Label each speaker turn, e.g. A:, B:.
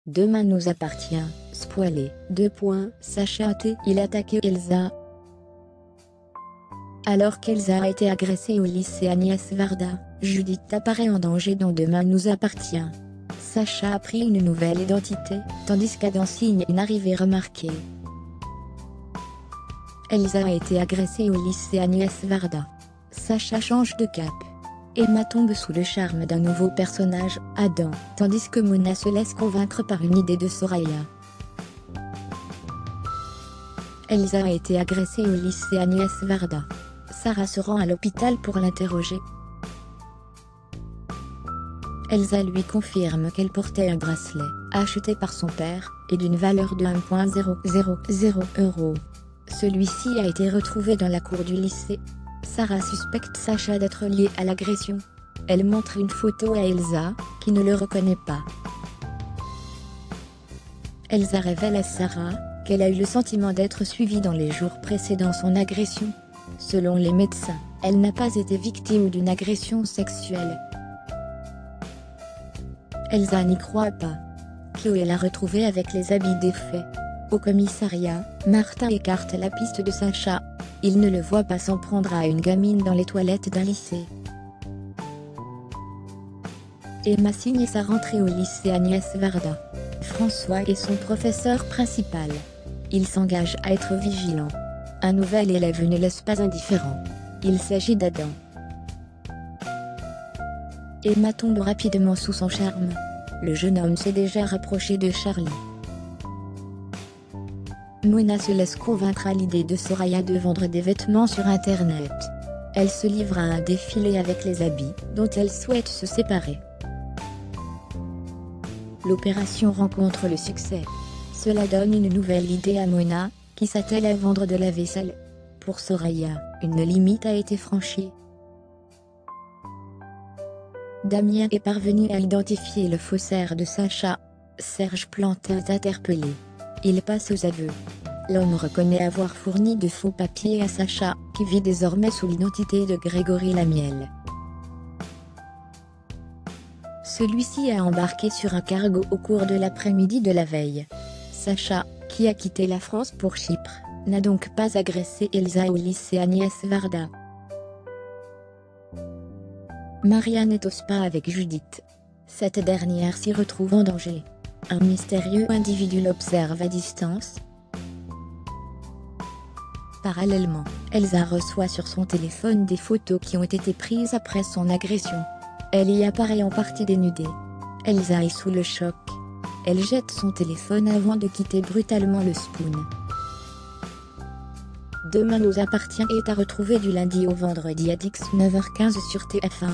A: Demain nous appartient, spoilé, Sacha il attaqué Elsa. Alors qu'Elsa a été agressée au lycée Agnès Varda, Judith apparaît en danger dans Demain nous appartient. Sacha a pris une nouvelle identité, tandis qu'Adam signe une arrivée remarquée. Elsa a été agressée au lycée Agnès Varda. Sacha change de cap. Emma tombe sous le charme d'un nouveau personnage, Adam, tandis que Mona se laisse convaincre par une idée de Soraya. Elsa a été agressée au lycée Agnès Varda. Sarah se rend à l'hôpital pour l'interroger. Elsa lui confirme qu'elle portait un bracelet, acheté par son père, et d'une valeur de 1,000 €. Celui-ci a été retrouvé dans la cour du lycée. Sarah suspecte Sacha d'être lié à l'agression. Elle montre une photo à Elsa, qui ne le reconnaît pas. Elsa révèle à Sarah qu'elle a eu le sentiment d'être suivie dans les jours précédant son agression. Selon les médecins, elle n'a pas été victime d'une agression sexuelle. Elsa n'y croit pas. Chloé l'a retrouvée avec les habits des faits. Au commissariat, Martin écarte la piste de Sacha. Il ne le voit pas s'en prendre à une gamine dans les toilettes d'un lycée. Emma signe sa rentrée au lycée Agnès Varda. François est son professeur principal. Il s'engage à être vigilant. Un nouvel élève ne laisse pas indifférent. Il s'agit d'Adam. Emma tombe rapidement sous son charme. Le jeune homme s'est déjà rapproché de Charlie. Mona se laisse convaincre à l'idée de Soraya de vendre des vêtements sur internet. Elle se livre à un défilé avec les habits dont elle souhaite se séparer. L'opération rencontre le succès. Cela donne une nouvelle idée à Mona, qui s'attelle à vendre de la vaisselle. Pour Soraya, une limite a été franchie. Damien est parvenu à identifier le faussaire de Sacha. Serge Plantin est interpellé. Il passe aux aveux. L'homme reconnaît avoir fourni de faux papiers à Sacha, qui vit désormais sous l'identité de Grégory Lamiel. Celui-ci a embarqué sur un cargo au cours de l'après-midi de la veille. Sacha, qui a quitté la France pour Chypre, n'a donc pas agressé Elsa au lycée Agnès Varda. Marianne est au spa avec Judith. Cette dernière s'y retrouve en danger. Un mystérieux individu l'observe à distance. Parallèlement, Elsa reçoit sur son téléphone des photos qui ont été prises après son agression. Elle y apparaît en partie dénudée. Elsa est sous le choc. Elle jette son téléphone avant de quitter brutalement le spoon. Demain nous appartient est à retrouver du lundi au vendredi à 9h15 sur TF1.